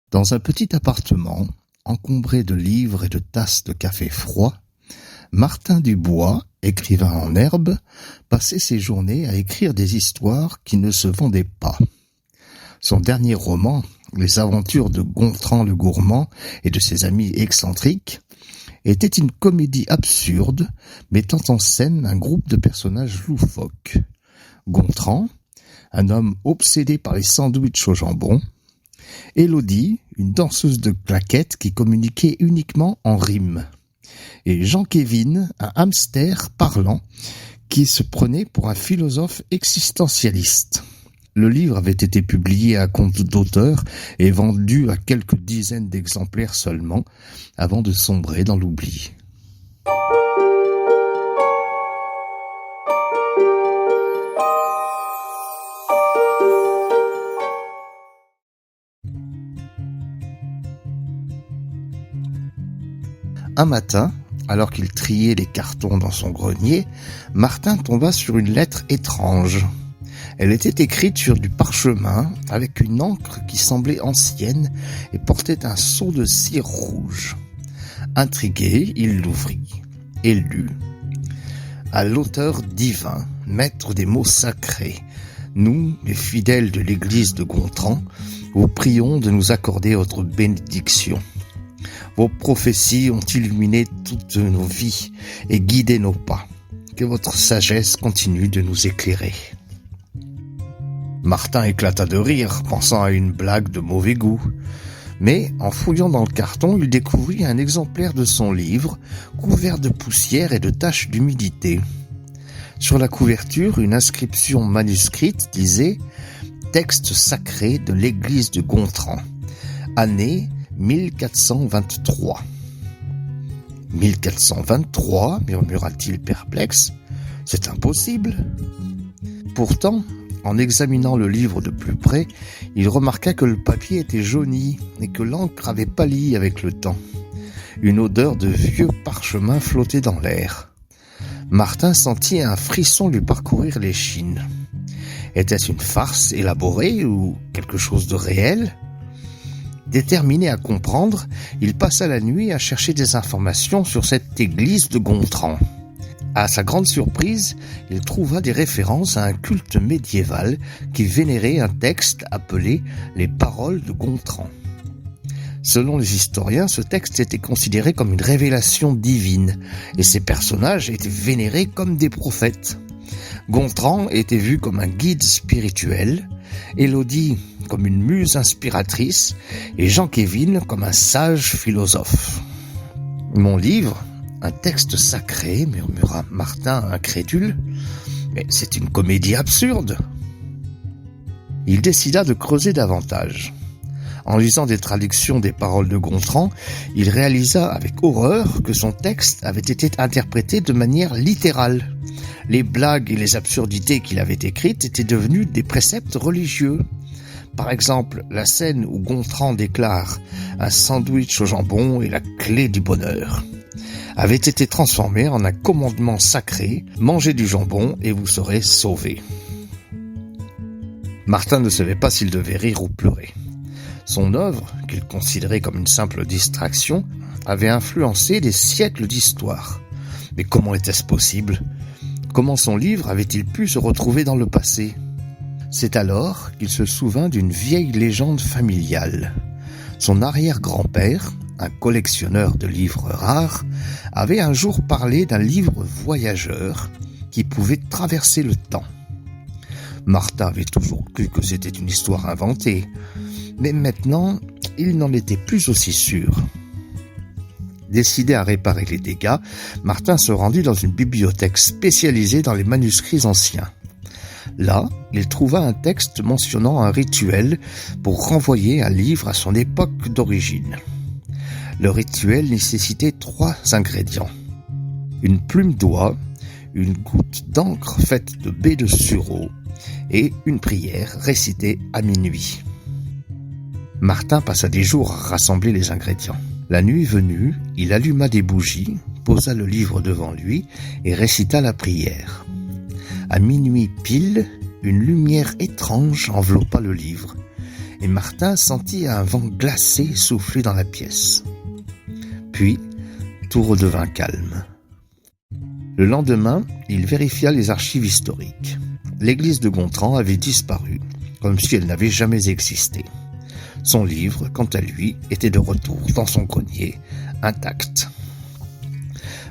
Dans un petit appartement, encombré de livres et de tasses de café froid, Martin Dubois, écrivain en herbe, passait ses journées à écrire des histoires qui ne se vendaient pas. Son dernier roman, Les aventures de Gontran le Gourmand et de ses amis excentriques, était une comédie absurde mettant en scène un groupe de personnages loufoques. Gontran, un homme obsédé par les sandwichs au jambon, Élodie, une danseuse de claquettes qui communiquait uniquement en rimes, et Jean-Kévin, un hamster parlant qui se prenait pour un philosophe existentialiste. Le livre avait été publié à compte d'auteur et vendu à quelques dizaines d'exemplaires seulement, avant de sombrer dans l'oubli. Un matin, alors qu'il triait les cartons dans son grenier, Martin tomba sur une lettre étrange. Elle était écrite sur du parchemin avec une encre qui semblait ancienne et portait un sceau de cire rouge. Intrigué, il l'ouvrit et lut. À l'auteur divin, maître des mots sacrés, nous, les fidèles de l'église de Gontran, vous prions de nous accorder votre bénédiction. Vos prophéties ont illuminé toutes nos vies et guidé nos pas. Que votre sagesse continue de nous éclairer. Martin éclata de rire, pensant à une blague de mauvais goût. Mais, en fouillant dans le carton, il découvrit un exemplaire de son livre, couvert de poussière et de taches d'humidité. Sur la couverture, une inscription manuscrite disait « Texte sacré de l'église de Gontran, année 1423. » 1423, murmura-t-il perplexe, c'est impossible. Pourtant, en examinant le livre de plus près, il remarqua que le papier était jauni et que l'encre avait pâli avec le temps. Une odeur de vieux parchemin flottait dans l'air. Martin sentit un frisson lui parcourir l'échine. Était-ce une farce élaborée ou quelque chose de réel ? Déterminé à comprendre, il passa la nuit à chercher des informations sur cette église de Gontran. À sa grande surprise, il trouva des références à un culte médiéval qui vénérait un texte appelé « Les paroles de Gontran ». Selon les historiens, ce texte était considéré comme une révélation divine et ses personnages étaient vénérés comme des prophètes. Gontran était vu comme un guide spirituel, Élodie comme une muse inspiratrice et Jean-Kévin comme un sage philosophe. Mon livre, un texte sacré, murmura Martin incrédule, mais c'est une comédie absurde. Il décida de creuser davantage. En lisant des traductions des paroles de Gontran, il réalisa avec horreur que son texte avait été interprété de manière littérale. Les blagues et les absurdités qu'il avait écrites étaient devenues des préceptes religieux. Par exemple, la scène où Gontran déclare « Un sandwich au jambon est la clé du bonheur » avait été transformée en un commandement sacré « Mangez du jambon et vous serez sauvés ». Martin ne savait pas s'il devait rire ou pleurer. Son œuvre, qu'il considérait comme une simple distraction, avait influencé des siècles d'histoire. Mais comment était-ce possible ? Comment son livre avait-il pu se retrouver dans le passé ? C'est alors qu'il se souvint d'une vieille légende familiale. Son arrière-grand-père, un collectionneur de livres rares, avait un jour parlé d'un livre voyageur qui pouvait traverser le temps. Martin avait toujours cru que c'était une histoire inventée, mais maintenant, il n'en était plus aussi sûr. Décidé à réparer les dégâts, Martin se rendit dans une bibliothèque spécialisée dans les manuscrits anciens. Là, il trouva un texte mentionnant un rituel pour renvoyer un livre à son époque d'origine. Le rituel nécessitait 3 ingrédients. Une plume d'oie, une goutte d'encre faite de baies de sureau et une prière récitée à minuit. Martin passa des jours à rassembler les ingrédients. La nuit venue, il alluma des bougies, posa le livre devant lui et récita la prière. À minuit pile, une lumière étrange enveloppa le livre et Martin sentit un vent glacé souffler dans la pièce. Puis, tout redevint calme. Le lendemain, il vérifia les archives historiques. L'église de Gontran avait disparu, comme si elle n'avait jamais existé. Son livre, quant à lui, était de retour dans son grenier, intact.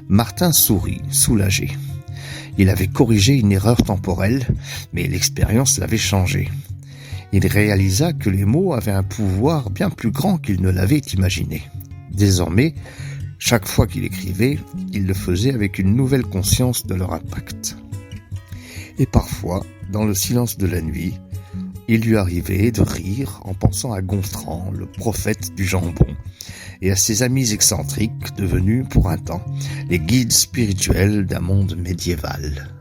Martin sourit, soulagé. Il avait corrigé une erreur temporelle, mais l'expérience l'avait changé. Il réalisa que les mots avaient un pouvoir bien plus grand qu'il ne l'avait imaginé. Désormais, chaque fois qu'il écrivait, il le faisait avec une nouvelle conscience de leur impact. Et parfois, dans le silence de la nuit, il lui arrivait de rire en pensant à Gontran, le prophète du jambon, et à ses amis excentriques devenus, pour un temps, les guides spirituels d'un monde médiéval.